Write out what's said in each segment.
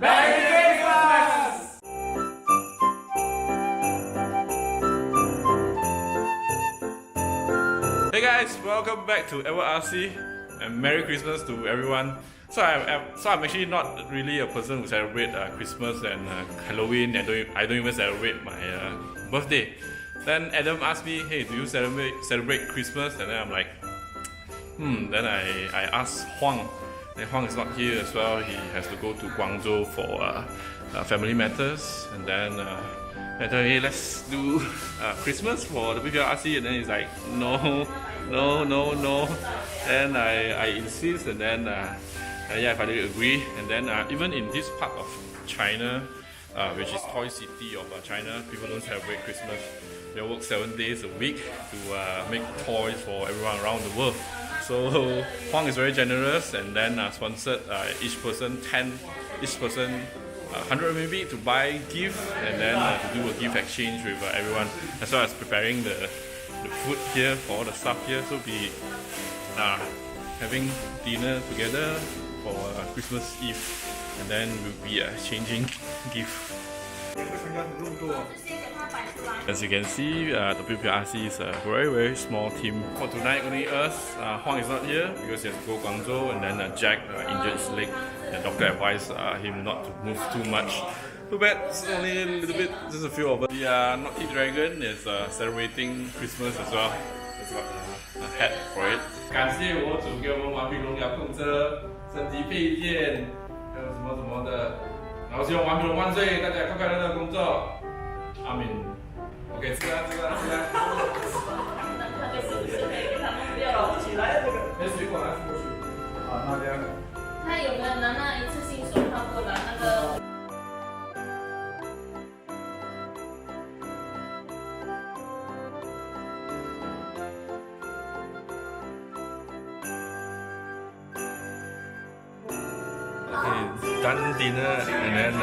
Merry Christmas! Hey guys, welcome back to WPL RC and Merry Christmas to everyone. So I'm actually not really a person who celebrate Christmas and Halloween. I don't even celebrate my birthday. Then Adam asked me, hey, do you celebrate Christmas? And then I'm like, Then I asked Huang. And Huang is not here as well. He has to go to Guangzhou for family matters. And then I told him, hey, let's do Christmas for the WPL RC. And then he's like, no. Then I insist, and then I finally agree. And then even in this part of China, which is Toy City of China, people don't celebrate Christmas. They work 7 days a week to make toys for everyone around the world. So Huang is very generous, and then sponsored each person 100 maybe to buy gift, and then to do a gift exchange with everyone, as well as preparing the food here for all the stuff here. So be having dinner together for Christmas Eve, and then we'll be exchanging gift. As you can see, the WPL RC is a very small team. For tonight, only us. Huang is not here because he has to go Guangzhou, and then Jack injured his leg. The doctor advised him not to move too much. Too bad, it's only a little bit, just a few of us. The Naughty Dragon is celebrating Christmas as well. He's got a hat for it. 感谢我主给我们顽皮龙遥控车升级配件，还有什么的。然后希望顽皮龙万岁，大家快快乐乐工作。阿敏 ，OK， 吃啊。起来这个，那水果拿过去。啊，那边。他有没有拿那一次性手套过来？那个。Okay, done dinner, and then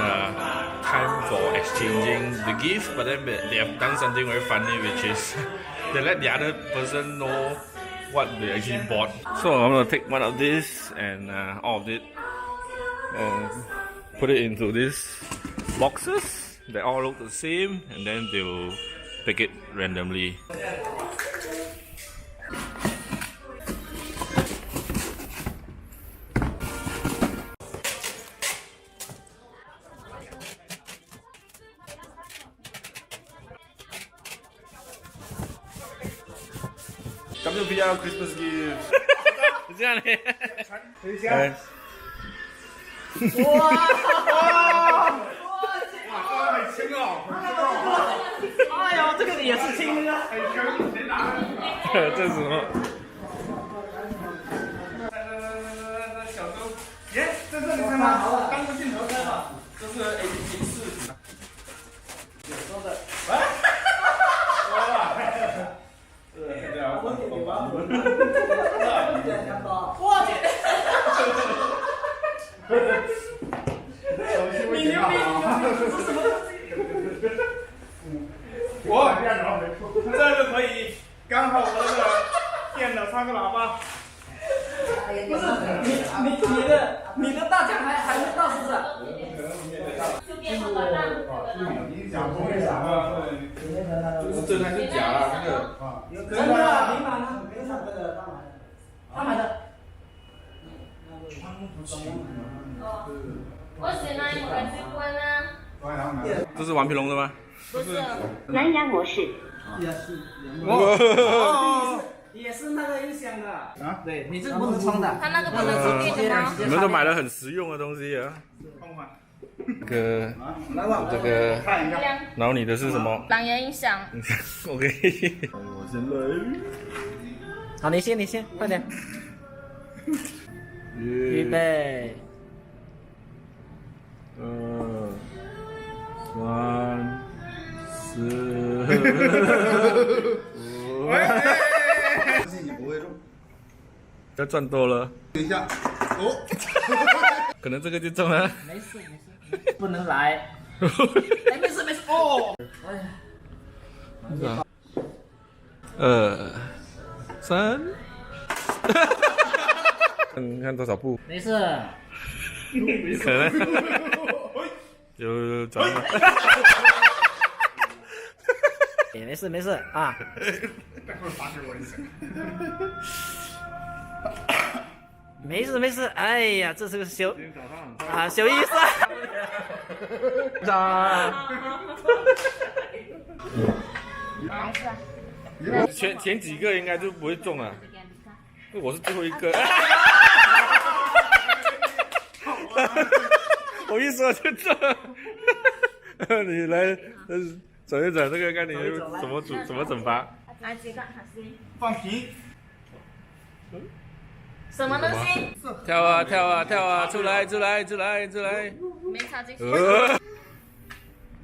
time for exchanging the gift. But then they have done something very funny, which is they let the other person know what they actually bought. So I'm gonna take one of this and all of it and put it into these boxes. They all look the same, and then they will pick it randomly. WPL Christmas gift. 这样嘞。等一下。哇！很轻哦，哎呦，这个也是轻的。很轻，谁拿的？这是什么？来，小周，耶，在这里看吗？当着镜头看吧。这是 APP 4。有说的。我去！你牛逼！这什么东西？这个可以，刚好我那个电脑插个喇叭。不是，你的大奖还没到是不是？这才是假啦，这个。真的，平板呢？没上这个他买的。我是那一个机关啊。这是顽皮龙的吗？不是。蓝牙模式。也是。也是那个音响的啊？对，你这个不能充的。他那个不能充电的吗？你们都买了很实用的东西啊。这个，然后你的是什么？蓝牙音响。OK。我先来。好，你先，快点。预备。3、4、5。相信你不会中。要赚多了。等一下，哦，可能这个就中了。没事，不能来。哎，没事哦。哎呀。2、3。你看多少步？没事。可能。就转了。没事没事啊。待会儿发给我一下。没事没事，哎呀，这是个小意思。前几个应该就不会中了，我是最后一个。我一说就中。你来，转一转这个，看你怎么整法。来几个，好心。放平。什么东西？跳啊跳啊跳啊！出来出来出来出来！没插进去。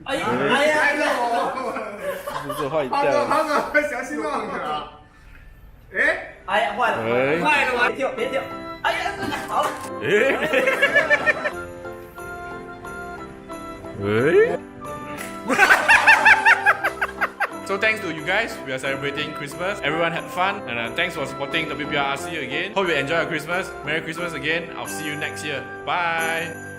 哎呀哎呀！不是坏胖哥掉。胖哥，小心撞去了。哎，哎呀，坏了坏了，别跳别跳！哎呀，好了。So thanks to you guys, we are celebrating Christmas. Everyone had fun, and thanks for supporting WPL RC again. Hope you enjoy your Christmas. Merry Christmas again. I'll see you next year. Bye.